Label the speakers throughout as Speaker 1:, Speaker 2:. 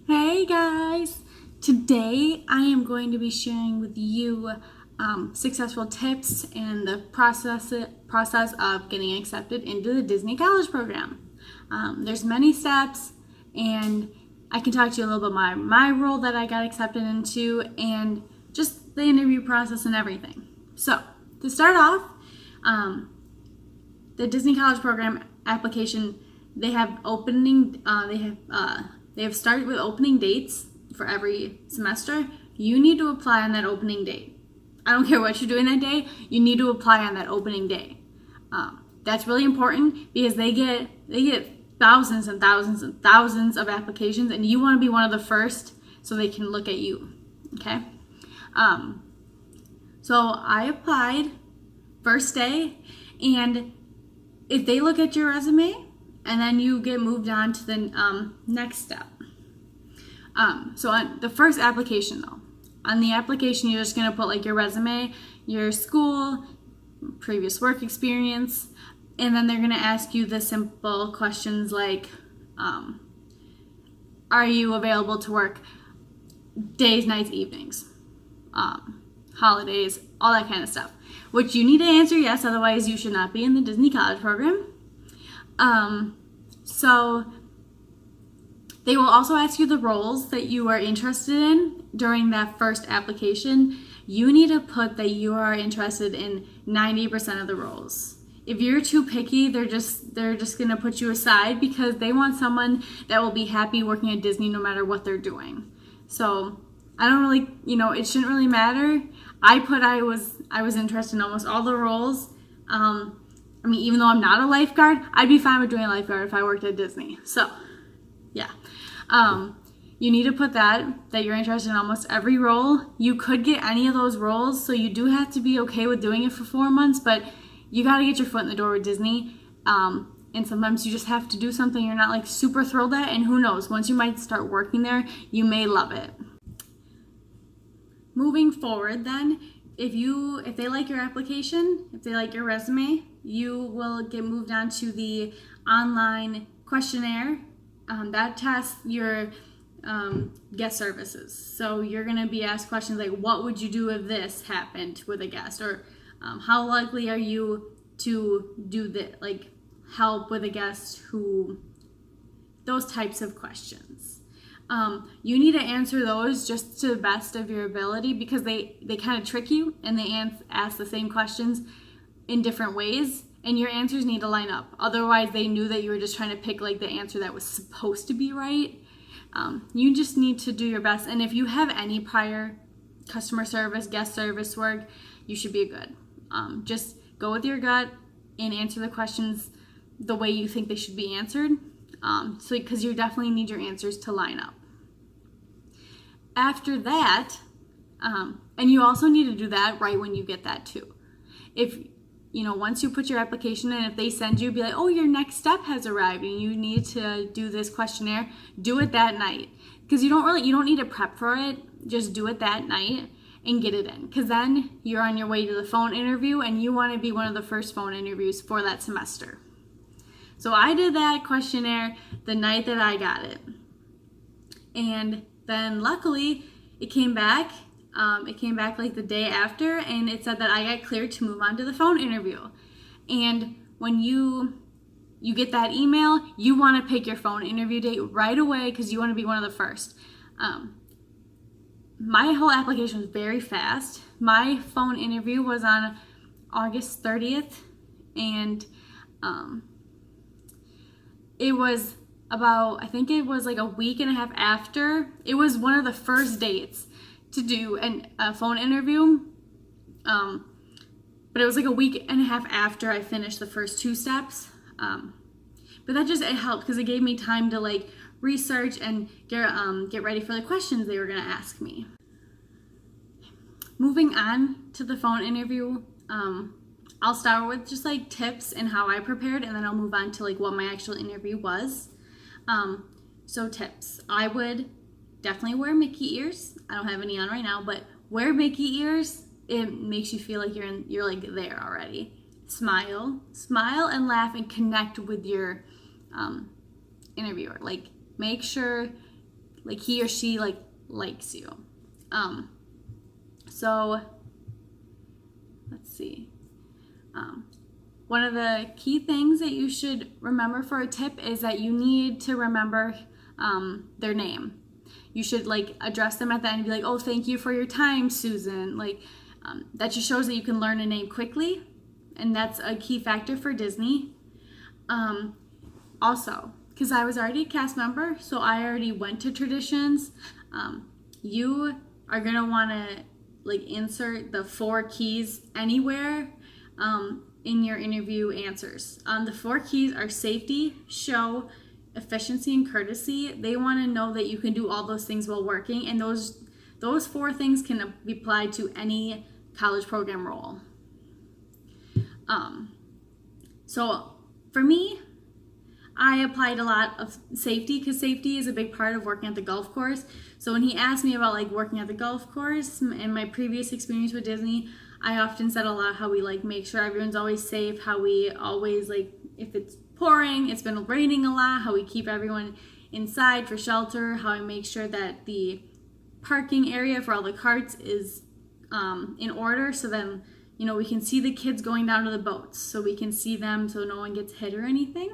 Speaker 1: Hey guys! Today I am going to be sharing with you successful tips and the process of getting accepted into the Disney College program. There's many steps, and I can talk to you a little bit about my role that I got accepted into and just the interview process and everything. So to start off, the Disney College program application, they have they have started with opening dates for every semester. You need to apply on that opening date. I don't care what you're doing that day, you need to apply on that opening day. That's really important because they get thousands and thousands and thousands of applications, and you want to be one of the first so they can look at you. Okay. So I applied first day, and if they look at your resume, and then you get moved on to the next step. So on the first application, though, on the application, you're just going to put like your resume, your school, previous work experience, and then they're going to ask you the simple questions like, are you available to work days, nights, evenings, holidays, all that kind of stuff, which you need to answer yes, otherwise you should not be in the Disney College program. So they will also ask you the roles that you are interested in during that first application. You need to put that you are interested in 90% of the roles. If you're too picky, they're just going to put you aside because they want someone that will be happy working at Disney no matter what they're doing. So I don't really, it shouldn't really matter. I was interested in almost all the roles. Even though I'm not a lifeguard, I'd be fine with doing a lifeguard if I worked at Disney. So, yeah. You need to put that you're interested in almost every role. You could get any of those roles, so you do have to be okay with doing it for 4 months, but you got to get your foot in the door with Disney. And sometimes you just have to do something you're not like super thrilled at, and who knows, once you might start working there, you may love it. Moving forward then, if they like your application, if they like your resume, you will get moved on to the online questionnaire. That tests your guest services. So you're going to be asked questions like, what would you do if this happened with a guest? Or how likely are you to do that, like help with a guest those types of questions. You need to answer those just to the best of your ability because they kind of trick you and they ask the same questions in different ways, and your answers need to line up. Otherwise, they knew that you were just trying to pick like the answer that was supposed to be right. You just need to do your best, and if you have any prior customer service, guest service work, you should be good. Just go with your gut and answer the questions the way you think they should be answered. Because you definitely need your answers to line up. After that, and you also need to do that right when you get that too. If, once you put your application in, if they send you, be like, oh, your next step has arrived and you need to do this questionnaire, do it that night. Because you don't need to prep for it. Just do it that night and get it in. Because then you're on your way to the phone interview and you want to be one of the first phone interviews for that semester. So I did that questionnaire the night that I got it. And then luckily it came back. It came back like the day after, and it said that I got cleared to move on to the phone interview. And when you get that email, you want to pick your phone interview date right away because you want to be one of the first. My whole application was very fast. My phone interview was on August 30th, and it was I think it was like a week and a half after. It was one of the first dates to do a phone interview. But it was like a week and a half after I finished the first 2 steps. But it helped because it gave me time to like research and get ready for the questions they were going to ask me. Moving on to the phone interview, I'll start with just like tips and how I prepared, and then I'll move on to like what my actual interview was. So tips. I would definitely wear Mickey ears. I don't have any on right now, but wear Mickey ears. It makes you feel like you're like there already. Smile and laugh and connect with your interviewer. Like make sure like he or she like likes you. So let's see. One of the key things that you should remember for a tip is that you need to remember their name. You should like address them at the end and be like, oh, thank you for your time, Susan. Like that just shows that you can learn a name quickly, and that's a key factor for Disney. Also, because I was already a cast member, so I already went to traditions, you are going to want to like insert the 4 keys anywhere in your interview answers. The 4 keys are safety, show, efficiency, and courtesy. They want to know that you can do all those things while working, and those 4 things can be applied to any college program role. So for me, I applied a lot of safety because safety is a big part of working at the golf course. So when he asked me about like working at the golf course and my previous experience with Disney, I often said a lot how we like make sure everyone's always safe, how we always like, if it's pouring, it's been raining a lot, how we keep everyone inside for shelter, how I make sure that the parking area for all the carts is in order, so then we can see the kids going down to the boats, so we can see them so no one gets hit or anything.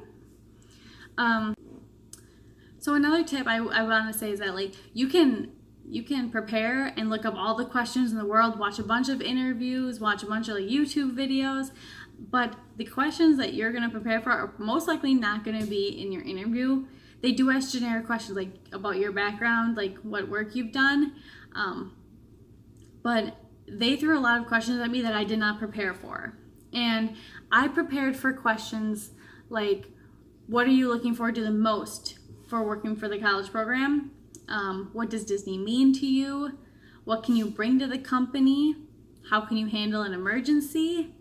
Speaker 1: So another tip I want to say is that like you can prepare and look up all the questions in the world, watch a bunch of interviews, watch a bunch of like YouTube videos, but the questions that you're going to prepare for are most likely not going to be in your interview. They do ask generic questions like about your background, like what work you've done, but they threw a lot of questions at me that I did not prepare for. And I prepared for questions like, what are you looking forward to the most for working for the college program? What does Disney mean to you? What can you bring to the company? How can you handle an emergency?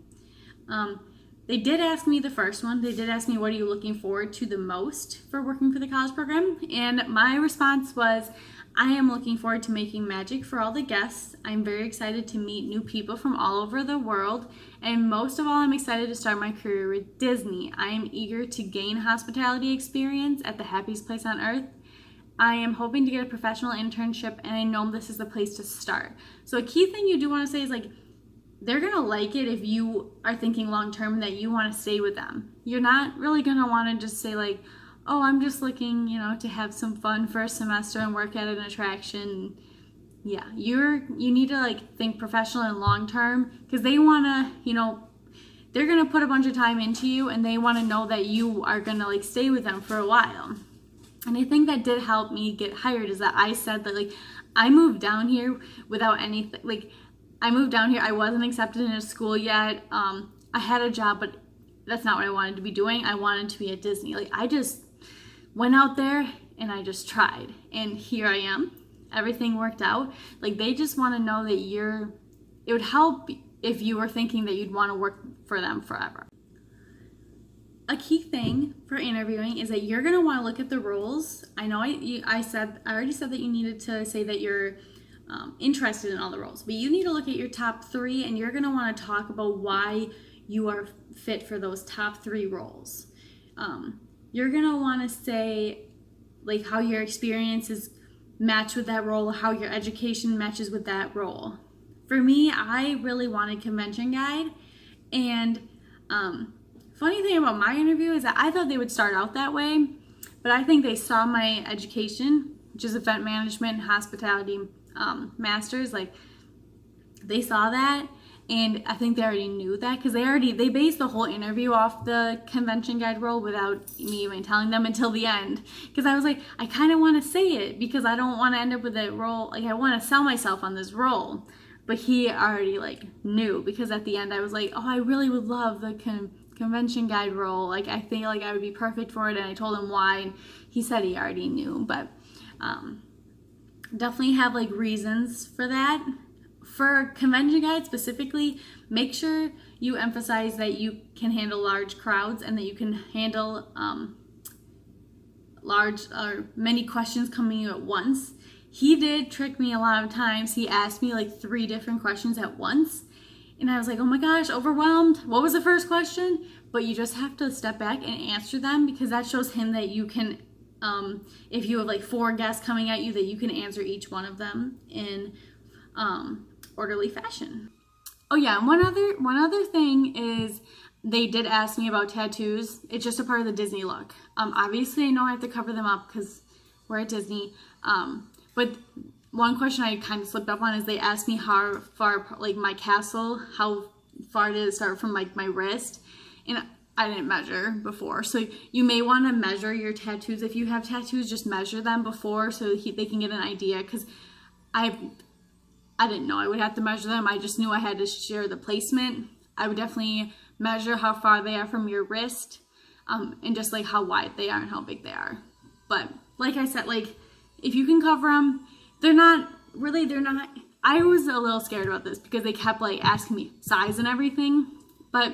Speaker 1: They did ask me the first one. They did ask me, what are you looking forward to the most for working for the college program? And my response was, I am looking forward to making magic for all the guests. I'm very excited to meet new people from all over the world. And most of all, I'm excited to start my career with Disney. I am eager to gain hospitality experience at the happiest place on earth. I am hoping to get a professional internship, and I know this is the place to start. So a key thing you do want to say is like, they're going to like it if you are thinking long-term that you want to stay with them. You're not really going to want to just say like, oh, I'm just looking, to have some fun for a semester and work at an attraction. Yeah, you need to like think professional and long-term, because they want to, they're going to put a bunch of time into you, and they want to know that you are going to like stay with them for a while. And I think that did help me get hired, is that I said that like, I moved down here without anything, like I moved down here, I wasn't accepted in a school yet. I had a job, but that's not what I wanted to be doing. I wanted to be at Disney. Like I just went out there and I just tried, and here I am. Everything worked out. Like they just want to know that it would help if you were thinking that you'd want to work for them forever. A key thing for interviewing is that you're going to want to look at the roles. I know I already said that you needed to say that you're interested in all the roles, but you need to look at your top 3, and you're going to want to talk about why you are fit for those top 3 roles. You're going to want to say like how your experiences match with that role, how your education matches with that role. For me, I really wanted convention guide, and funny thing about my interview is that I thought they would start out that way, but I think they saw my education, which is event management and hospitality masters. Like they saw that, and I think they already knew that, because they based the whole interview off the convention guide role without me even telling them until the end, because I was like, I kind of want to say it because I don't want to end up with a role, like I want to sell myself on this role. But he already like knew, because at the end I was like, oh, I really would love the convention guide role. Like I think like I would be perfect for it, and I told him why, and he said he already knew. But definitely have like reasons for that. For convention guide specifically, make sure you emphasize that you can handle large crowds, and that you can handle large or many questions coming at once. He did trick me a lot of times. He asked me like 3 different questions at once, and I was like, oh my gosh, overwhelmed. What was the first question? But you just have to step back and answer them, because that shows him that you can if you have like 4 guests coming at you, that you can answer each one of them in orderly fashion. Oh yeah, and one other thing is they did ask me about tattoos. It's just a part of the Disney look. Obviously, I know I have to cover them up because we're at Disney. But one question I kind of slipped up on is they asked me how far, like my castle, how far did it start from like my wrist, and I didn't measure before. So you may want to measure your tattoos. If you have tattoos, just measure them before so they can get an idea, because I didn't know I would have to measure them. I just knew I had to share the placement. I would definitely measure how far they are from your wrist, and just like how wide they are and how big they are. But like I said, like if you can cover them, they're not. I was a little scared about this because they kept like asking me size and everything, but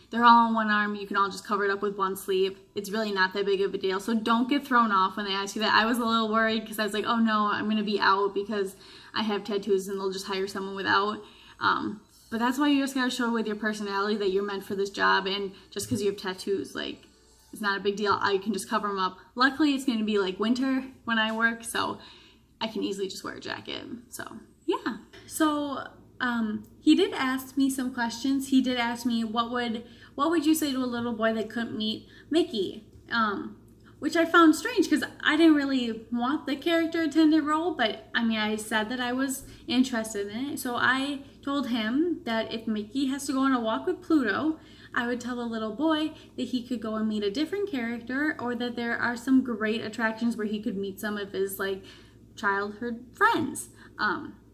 Speaker 1: they're all on one arm. You can all just cover it up with one sleeve. It's really not that big of a deal. So don't get thrown off when they ask you that. I was a little worried because I was like, oh no, I'm going to be out because I have tattoos and they'll just hire someone without. But that's why you just got to show with your personality that you're meant for this job. And just because you have tattoos, like, it's not a big deal. I can just cover them up. Luckily, it's going to be like winter when I work, so I can easily just wear a jacket. So yeah. So he did ask me some questions. He did ask me what would you say to a little boy that couldn't meet Mickey, which I found strange because I didn't really want the character attendant role, but I mean, I said that I was interested in it. So I told him that if Mickey has to go on a walk with Pluto, I would tell the little boy that he could go and meet a different character, or that there are some great attractions where he could meet some of his like childhood friends.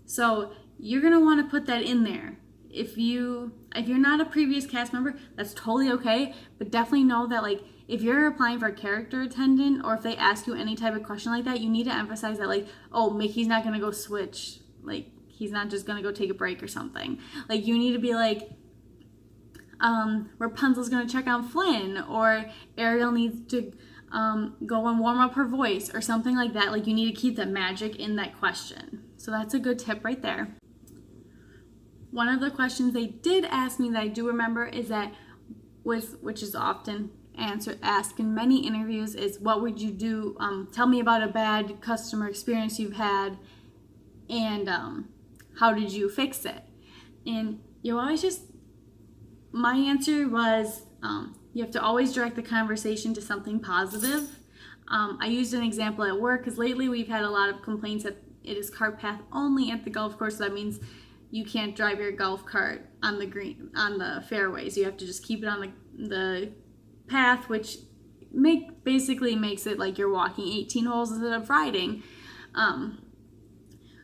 Speaker 1: So you're gonna want to put that in there. If you're not a previous cast member, that's totally okay, but definitely know that like if you're applying for a character attendant, or if they ask you any type of question like that, you need to emphasize that like, oh, Mickey's not gonna go switch, like he's not just gonna go take a break or something. Like you need to be like, Rapunzel's gonna check on Flynn, or Ariel needs to go and warm up her voice, or something like that. Like you need to keep the magic in that question. So that's a good tip right there. One of the questions they did ask me that I do remember is that, which is often asked in many interviews, is what would you do? Tell me about a bad customer experience you've had, and how did you fix it? And you always just, my answer was, you have to always direct the conversation to something positive. I used an example at work because lately we've had a lot of complaints that it is cart path only at the golf course. So that means you can't drive your golf cart on the fairways. You have to just keep it on the path, which basically makes it like you're walking 18 holes instead of riding.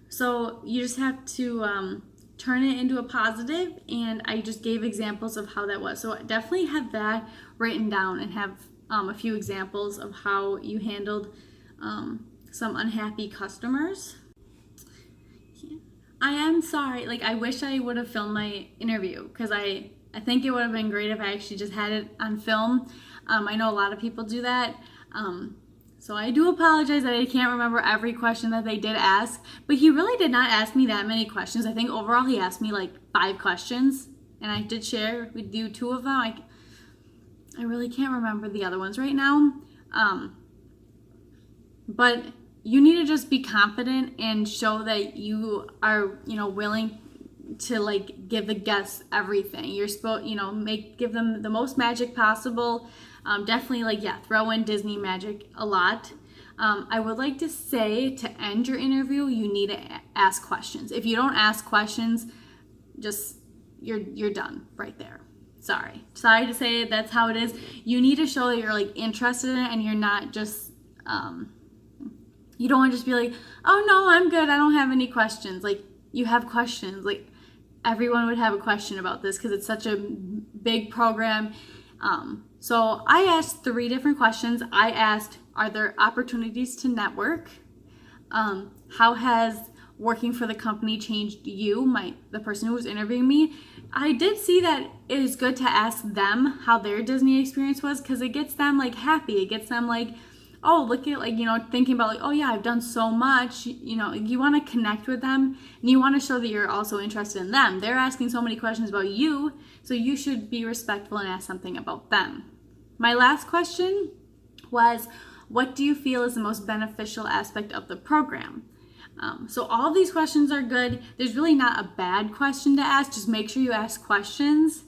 Speaker 1: So you just have to turn it into a positive, and I just gave examples of how that was. So definitely have that written down and have a few examples of how you handled some unhappy customers. I am sorry, like I wish I would have filmed my interview, because I think it would have been great if I actually just had it on film. I know a lot of people do that. So I do apologize that I can't remember every question that they did ask, but he really did not ask me that many questions. I think overall he asked me like 5 questions, and I did share with you 2 of them. I really can't remember the other ones right now. But you need to just be confident and show that you are, willing to like give the guests everything. You're supposed, give them the most magic possible. Definitely throw in Disney magic a lot. I would like to say, to end your interview, you need to ask questions. If you don't ask questions, just you're done right there. Sorry to say it, that's how it is. You need to show that you're like interested in it, and you're not just you don't want to just be like, oh no, I'm good, I don't have any questions. Like, you have questions. Like, everyone would have a question about this because it's such a big program. So I asked 3 different questions. I asked, are there opportunities to network? How has working for the company changed you, the person who was interviewing me? I did see that it is good to ask them how their Disney experience was, because it gets them like happy. It gets them like, oh, look at thinking about like, oh yeah, I've done so much. You want to connect with them, and you want to show that you're also interested in them. They're asking so many questions about you, so you should be respectful and ask something about them. My last question was, what do you feel is the most beneficial aspect of the program? So all of these questions are good. There's really not a bad question to ask. Just make sure you ask questions.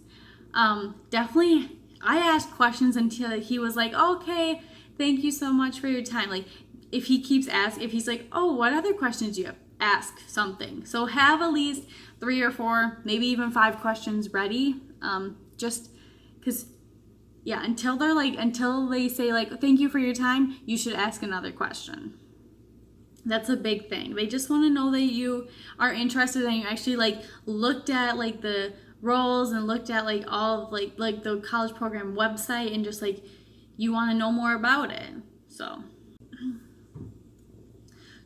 Speaker 1: Definitely, I asked questions until he was like, okay, thank you so much for your time. Like, if he keeps asking, if he's like, oh, what other questions do you have? Ask something. So have at least 3 or 4, maybe even 5 questions ready. Just because, yeah, until they say like, thank you for your time, you should ask another question. That's a big thing. They just want to know that you are interested and you actually like looked at like the roles and looked at like all of like the college program website and just like you want to know more about it. So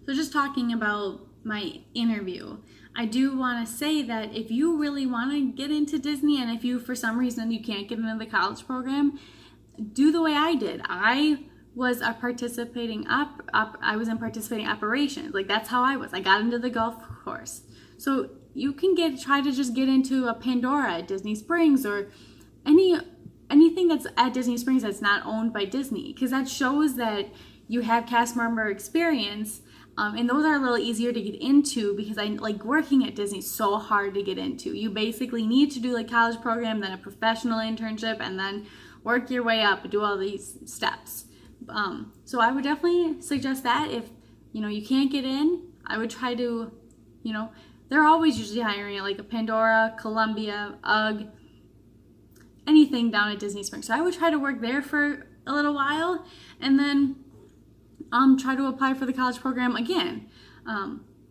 Speaker 1: just talking about my interview, I do want to say that if you really want to get into Disney and if you for some reason you can't get into the college program, do the way I did. I was in participating operations. Like that's how I was. I got into the golf course. So you can try to just get into a Pandora at Disney Springs or anything that's at Disney Springs that's not owned by Disney, because that shows that you have cast member experience. And those are a little easier to get into because I like working at Disney is so hard to get into. You basically need to do like college program, then a professional internship, and then work your way up and do all these steps. So I would definitely suggest that if you can't get in, I would try to, they're always usually hiring at like a Pandora, Columbia, UGG, anything down at Disney Springs. So I would try to work there for a little while and then try to apply for the college program again.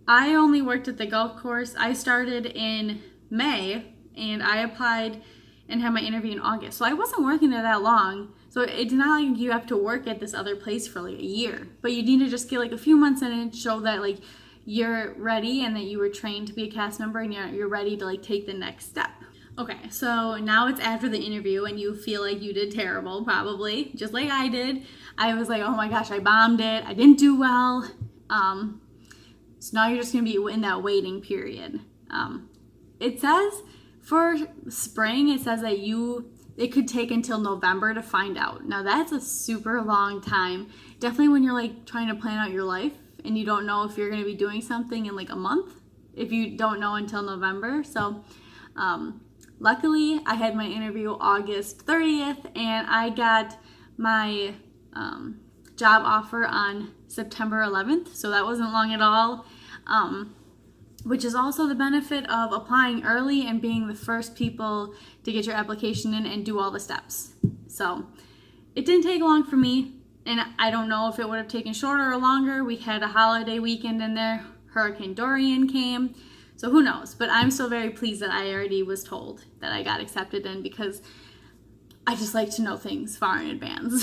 Speaker 1: I only worked at the golf course. I started in May and I applied and had my interview in August. So I wasn't working there that long. So it's not like you have to work at this other place for like a year, but you need to just get like a few months in and show that like you're ready and that you were trained to be a cast member and you're ready to like take the next step. Okay, so now it's after the interview and you feel like you did terrible, probably, just like I did. I was like, oh my gosh, I bombed it. I didn't do well. So now you're just going to be in that waiting period. It says for spring, it says that it could take until November to find out. Now that's a super long time. Definitely when you're like trying to plan out your life and you don't know if you're going to be doing something in like a month, if you don't know until November. So, luckily, I had my interview August 30th, and I got my job offer on September 11th, so that wasn't long at all, which is also the benefit of applying early and being the first people to get your application in and do all the steps. So it didn't take long for me, and I don't know if it would have taken shorter or longer. We had a holiday weekend in there. Hurricane Dorian came. So who knows? But I'm still very pleased that I already was told that I got accepted in because I just like to know things far in advance.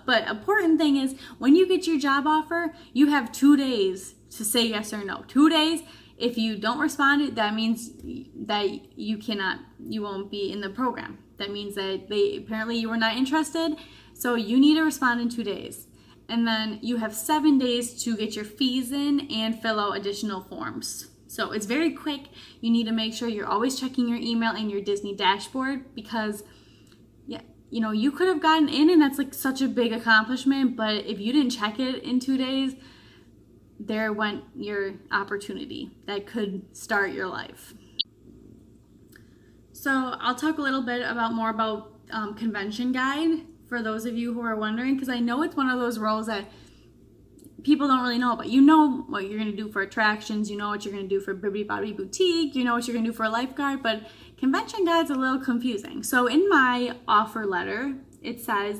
Speaker 1: But important thing is when you get your job offer, you have 2 days to say yes or no. 2 days. If you don't respond, that means that you won't be in the program. That means that apparently you were not interested. So you need to respond in 2 days. And then you have 7 days to get your fees in and fill out additional forms. So it's very quick. You need to make sure you're always checking your email and your Disney dashboard because, you could have gotten in and that's like such a big accomplishment. But if you didn't check it in 2 days, there went your opportunity that could start your life. So I'll talk a little bit more about convention guide. For those of you who are wondering, because I know it's one of those roles that people don't really know about. You know what you're going to do for attractions, you know what you're going to do for Bibbidi Bobbidi Boutique, you know what you're going to do for a lifeguard, but convention guide's a little confusing. So in my offer letter, it says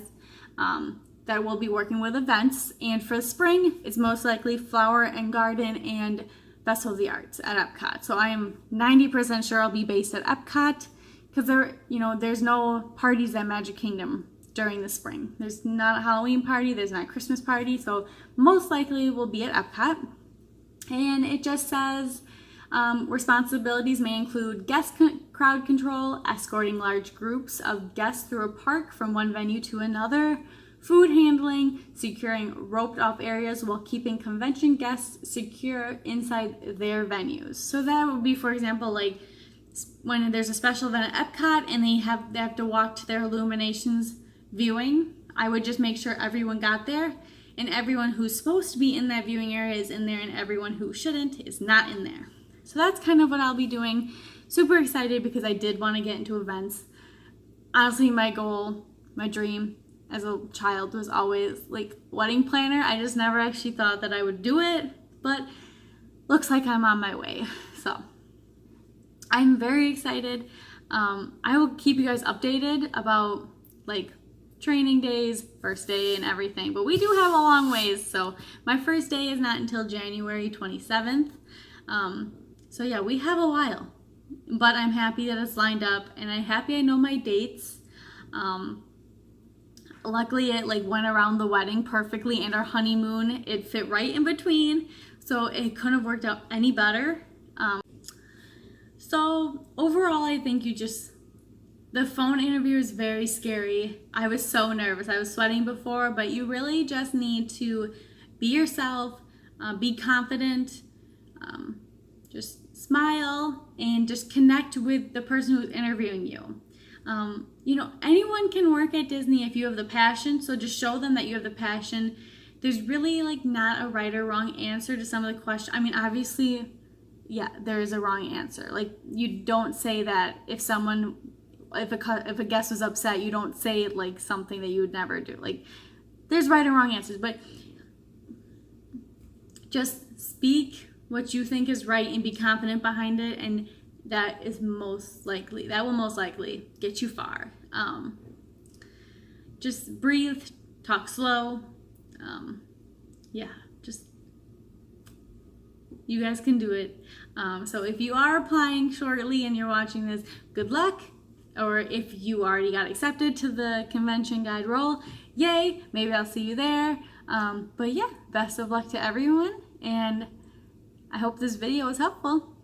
Speaker 1: that we'll be working with events, and for spring, it's most likely Flower and Garden and Festival of the Arts at Epcot. So I am 90% sure I'll be based at Epcot because there's no parties at Magic Kingdom during the spring. There's not a Halloween party, there's not a Christmas party, so most likely we'll be at Epcot. And it just says responsibilities may include crowd control, escorting large groups of guests through a park from one venue to another, food handling, securing roped off areas while keeping convention guests secure inside their venues. So that would be, for example, like when there's a special event at Epcot and they have to walk to their Illuminations viewing, I would just make sure everyone got there, and everyone who's supposed to be in that viewing area is in there, and everyone who shouldn't is not in there. So that's kind of what I'll be doing. Super excited because I did want to get into events. Honestly, my goal, my dream as a child was always like wedding planner. I just never actually thought that I would do it, but looks like I'm on my way. So I'm very excited. I will keep you guys updated about like training days, first day, and everything, but we do have a long ways. So my first day is not until January 27th. So yeah, we have a while, but I'm happy that it's lined up, and I'm happy I know my dates. Luckily it like went around the wedding perfectly, and our honeymoon, it fit right in between, so it couldn't have worked out any better. So overall, I think the phone interview is very scary. I was so nervous. I was sweating before, but you really just need to be yourself, be confident, just smile, and just connect with the person who's interviewing you. Anyone can work at Disney if you have the passion, so just show them that you have the passion. There's really like not a right or wrong answer to some of the questions. I mean, obviously, yeah, there is a wrong answer. Like, you don't say that if a guest was upset, you don't say like something that you would never do. Like, there's right and wrong answers, but just speak what you think is right and be confident behind it, and that will most likely get you far. Just breathe, talk slow. You guys can do it. So if you are applying shortly and you're watching this, good luck. Or if you already got accepted to the convention guide role, yay, maybe I'll see you there. But yeah, best of luck to everyone, and I hope this video was helpful.